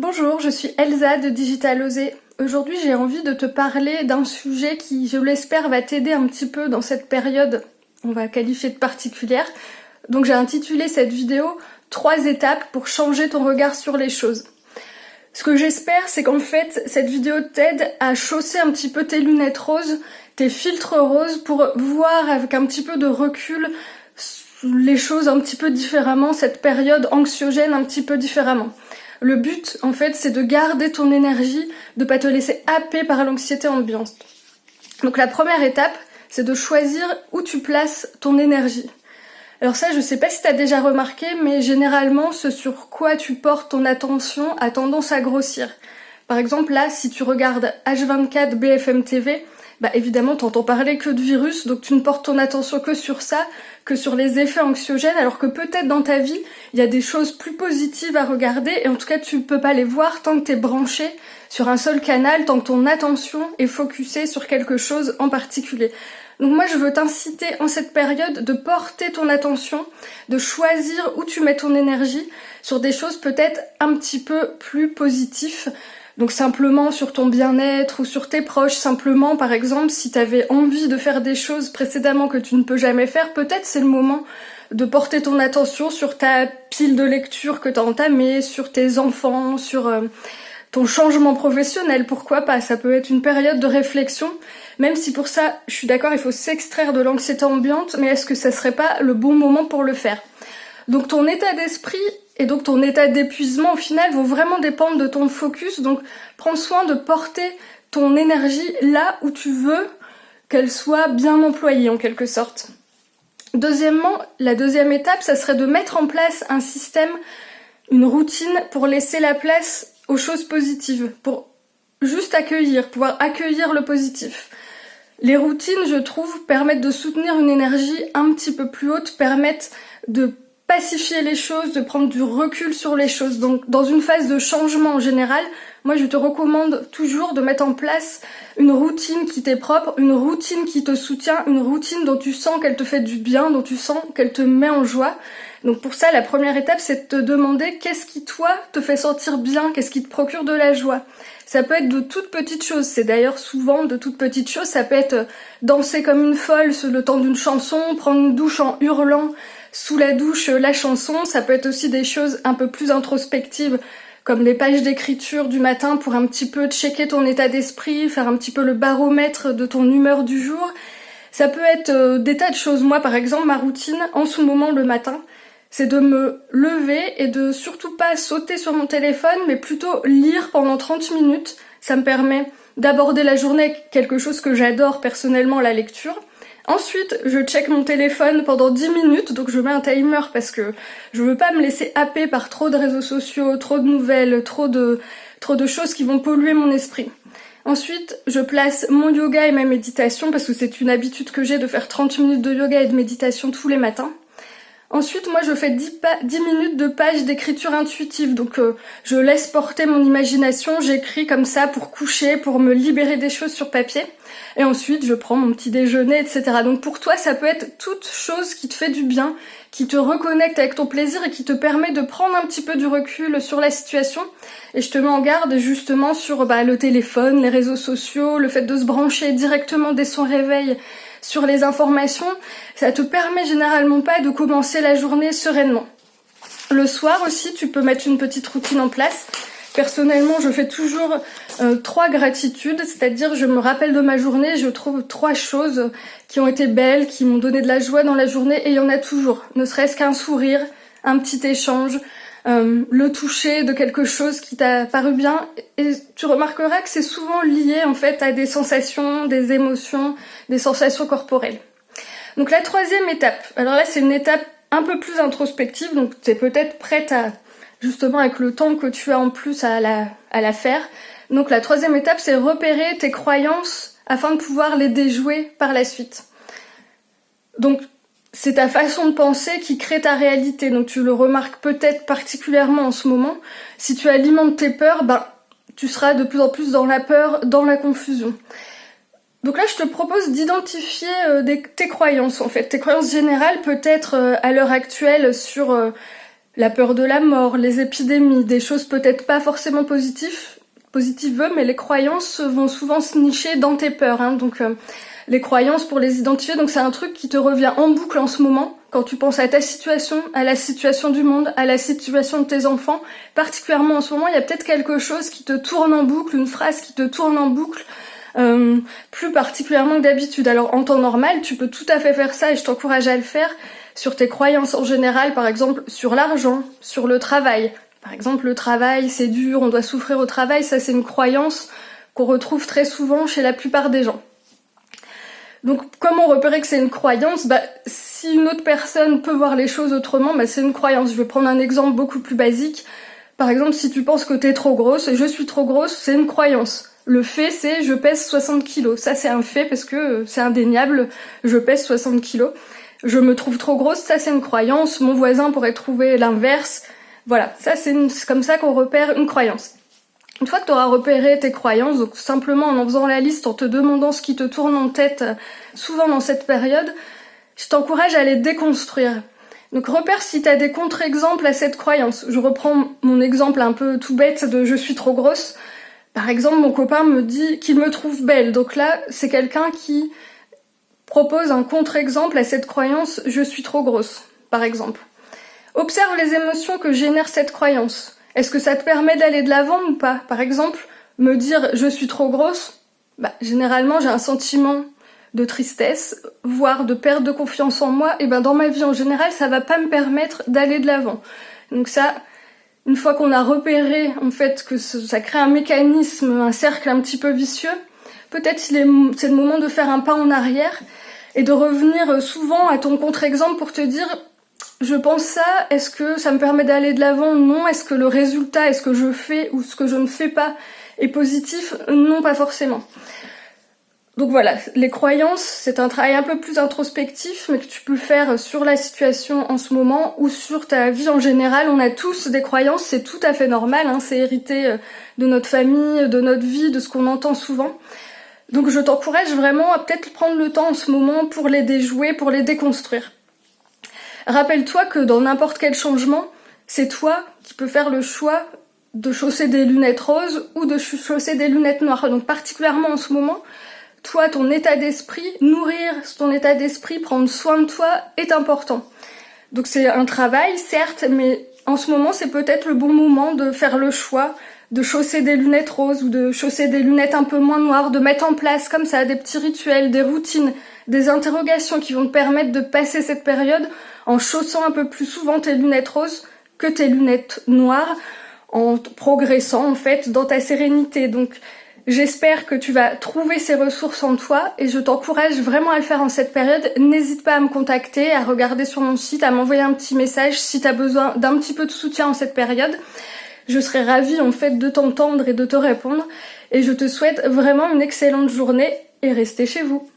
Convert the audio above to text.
Bonjour, je suis Elsa de Digital Osé. Aujourd'hui, j'ai envie de te parler d'un sujet qui, je l'espère, va t'aider un petit peu dans cette période, on va qualifier de particulière. Donc j'ai intitulé cette vidéo « 3 étapes pour changer ton regard sur les choses ». Ce que j'espère, c'est qu'en fait, cette vidéo t'aide à chausser un petit peu tes lunettes roses, tes filtres roses, pour voir avec un petit peu de recul les choses un petit peu différemment, cette période anxiogène un petit peu différemment. Le but, en fait, c'est de garder ton énergie, de pas te laisser happer par l'anxiété ambiante. Donc la première étape, c'est de choisir où tu places ton énergie. Alors ça, je sais pas si t'as déjà remarqué, mais généralement, ce sur quoi tu portes ton attention a tendance à grossir. Par exemple, là, si tu regardes H24 BFM TV, bah évidemment, t'entends parler que de virus, donc tu ne portes ton attention que sur ça, que sur les effets anxiogènes, alors que peut-être dans ta vie, il y a des choses plus positives à regarder, et en tout cas, tu ne peux pas les voir tant que t'es branché sur un seul canal, tant que ton attention est focusée sur quelque chose en particulier. Donc moi, je veux t'inciter en cette période de porter ton attention, de choisir où tu mets ton énergie sur des choses peut-être un petit peu plus positives. Donc simplement sur ton bien-être ou sur tes proches, simplement par exemple si tu avais envie de faire des choses précédemment que tu ne peux jamais faire, peut-être c'est le moment de porter ton attention sur ta pile de lecture que tu as entamée, sur tes enfants, sur ton changement professionnel, pourquoi pas, ça peut être une période de réflexion, même si pour ça, je suis d'accord, il faut s'extraire de l'anxiété ambiante, mais est-ce que ça serait pas le bon moment pour le faire ? Donc ton état d'esprit et donc ton état d'épuisement au final vont vraiment dépendre de ton focus, donc prends soin de porter ton énergie là où tu veux qu'elle soit bien employée en quelque sorte. Deuxièmement, la deuxième étape, ça serait de mettre en place un système, une routine pour laisser la place aux choses positives, pour juste pouvoir accueillir le positif. Les routines, je trouve, permettent de soutenir une énergie un petit peu plus haute, permettent de pacifier les choses, de prendre du recul sur les choses. Donc dans une phase de changement en général, moi je te recommande toujours de mettre en place une routine qui t'est propre, une routine qui te soutient, une routine dont tu sens qu'elle te fait du bien, dont tu sens qu'elle te met en joie. Donc pour ça, la première étape, c'est de te demander qu'est-ce qui, toi, te fait sentir bien, qu'est-ce qui te procure de la joie. Ça peut être de toutes petites choses, c'est d'ailleurs souvent de toutes petites choses, ça peut être danser comme une folle le temps d'une chanson, prendre une douche en hurlant sous la douche la chanson, ça peut être aussi des choses un peu plus introspectives, comme les pages d'écriture du matin pour un petit peu checker ton état d'esprit, faire un petit peu le baromètre de ton humeur du jour. Ça peut être des tas de choses. Moi, par exemple, ma routine, en ce moment, le matin, c'est de me lever et de surtout pas sauter sur mon téléphone, mais plutôt lire pendant 30 minutes. Ça me permet d'aborder la journée avec quelque chose que j'adore personnellement, la lecture. Ensuite, je check mon téléphone pendant 10 minutes, donc je mets un timer parce que je veux pas me laisser happer par trop de réseaux sociaux, trop de nouvelles, trop de choses qui vont polluer mon esprit. Ensuite, je place mon yoga et ma méditation parce que c'est une habitude que j'ai de faire 30 minutes de yoga et de méditation tous les matins. Ensuite, moi, je fais 10 minutes de pages d'écriture intuitive. Donc, je laisse porter mon imagination, j'écris comme ça pour coucher, pour me libérer des choses sur papier. Et ensuite, je prends mon petit déjeuner, etc. Donc, pour toi, ça peut être toute chose qui te fait du bien, qui te reconnecte avec ton plaisir et qui te permet de prendre un petit peu du recul sur la situation. Et je te mets en garde justement sur le téléphone, les réseaux sociaux, le fait de se brancher directement dès son réveil sur les informations, ça te permet généralement pas de commencer la journée sereinement. Le soir aussi, tu peux mettre une petite routine en place. Personnellement, je fais toujours 3 gratitudes, c'est-à-dire je me rappelle de ma journée, je trouve 3 choses qui ont été belles, qui m'ont donné de la joie dans la journée, et il y en a toujours, ne serait-ce qu'un sourire, un petit échange, le toucher de quelque chose qui t'a paru bien, et tu remarqueras que c'est souvent lié en fait à des sensations, des émotions, des sensations corporelles. Donc la troisième étape, alors là c'est une étape un peu plus introspective, donc tu es peut-être prête à, justement avec le temps que tu as en plus à la faire. Donc la troisième étape, c'est repérer tes croyances afin de pouvoir les déjouer par la suite. Donc c'est ta façon de penser qui crée ta réalité, donc tu le remarques peut-être particulièrement en ce moment. Si tu alimentes tes peurs, tu seras de plus en plus dans la peur, dans la confusion. Donc là, je te propose d'identifier tes croyances, en fait. Tes croyances générales, peut-être à l'heure actuelle, sur la peur de la mort, les épidémies, des choses peut-être pas forcément positives, mais les croyances vont souvent se nicher dans tes peurs, hein. Donc les croyances pour les identifier, donc c'est un truc qui te revient en boucle en ce moment, quand tu penses à ta situation, à la situation du monde, à la situation de tes enfants, particulièrement en ce moment, il y a peut-être quelque chose qui te tourne en boucle, une phrase qui te tourne en boucle, plus particulièrement que d'habitude. Alors en temps normal, tu peux tout à fait faire ça et je t'encourage à le faire sur tes croyances en général, par exemple sur l'argent, sur le travail. Par exemple, le travail, c'est dur, on doit souffrir au travail, ça c'est une croyance qu'on retrouve très souvent chez la plupart des gens. Donc comment repérer que c'est une croyance ? Si une autre personne peut voir les choses autrement, c'est une croyance. Je vais prendre un exemple beaucoup plus basique. Par exemple, si tu penses que t'es trop grosse, je suis trop grosse, c'est une croyance. Le fait, c'est je pèse 60 kilos. Ça, c'est un fait parce que c'est indéniable, je pèse 60 kilos. Je me trouve trop grosse, ça c'est une croyance. Mon voisin pourrait trouver l'inverse. Voilà, ça c'est comme ça qu'on repère une croyance. Une fois que tu auras repéré tes croyances, donc simplement en faisant la liste, en te demandant ce qui te tourne en tête, souvent dans cette période, je t'encourage à les déconstruire. Donc repère si tu as des contre-exemples à cette croyance. Je reprends mon exemple un peu tout bête de je suis trop grosse. Par exemple, mon copain me dit qu'il me trouve belle. Donc là, c'est quelqu'un qui propose un contre-exemple à cette croyance je suis trop grosse, par exemple. Observe les émotions que génère cette croyance. Est-ce que ça te permet d'aller de l'avant ou pas ? Par exemple, me dire je suis trop grosse, généralement j'ai un sentiment de tristesse, voire de perte de confiance en moi, et dans ma vie en général, ça va pas me permettre d'aller de l'avant. Donc ça, une fois qu'on a repéré en fait que ça crée un mécanisme, un cercle un petit peu vicieux, peut-être c'est le moment de faire un pas en arrière et de revenir souvent à ton contre-exemple pour te dire je pense ça, est-ce que ça me permet d'aller de l'avant ? Non. Est-ce que le résultat, est-ce que je fais ou ce que je ne fais pas est positif ? Non, pas forcément. Donc voilà, les croyances, c'est un travail un peu plus introspectif, mais que tu peux faire sur la situation en ce moment ou sur ta vie en général. On a tous des croyances, c'est tout à fait normal, hein, c'est hérité de notre famille, de notre vie, de ce qu'on entend souvent. Donc je t'encourage vraiment à peut-être prendre le temps en ce moment pour les déjouer, pour les déconstruire. Rappelle-toi que dans n'importe quel changement, c'est toi qui peux faire le choix de chausser des lunettes roses ou de chausser des lunettes noires. Donc particulièrement en ce moment, toi, ton état d'esprit, nourrir ton état d'esprit, prendre soin de toi est important. Donc c'est un travail, certes, mais en ce moment, c'est peut-être le bon moment de faire le choix de chausser des lunettes roses ou de chausser des lunettes un peu moins noires, de mettre en place comme ça des petits rituels, des routines, des interrogations qui vont te permettre de passer cette période en chaussant un peu plus souvent tes lunettes roses que tes lunettes noires, en progressant en fait dans ta sérénité. Donc j'espère que tu vas trouver ces ressources en toi et je t'encourage vraiment à le faire en cette période. N'hésite pas à me contacter, à regarder sur mon site, à m'envoyer un petit message si tu as besoin d'un petit peu de soutien en cette période. Je serai ravie en fait de t'entendre et de te répondre et je te souhaite vraiment une excellente journée et restez chez vous.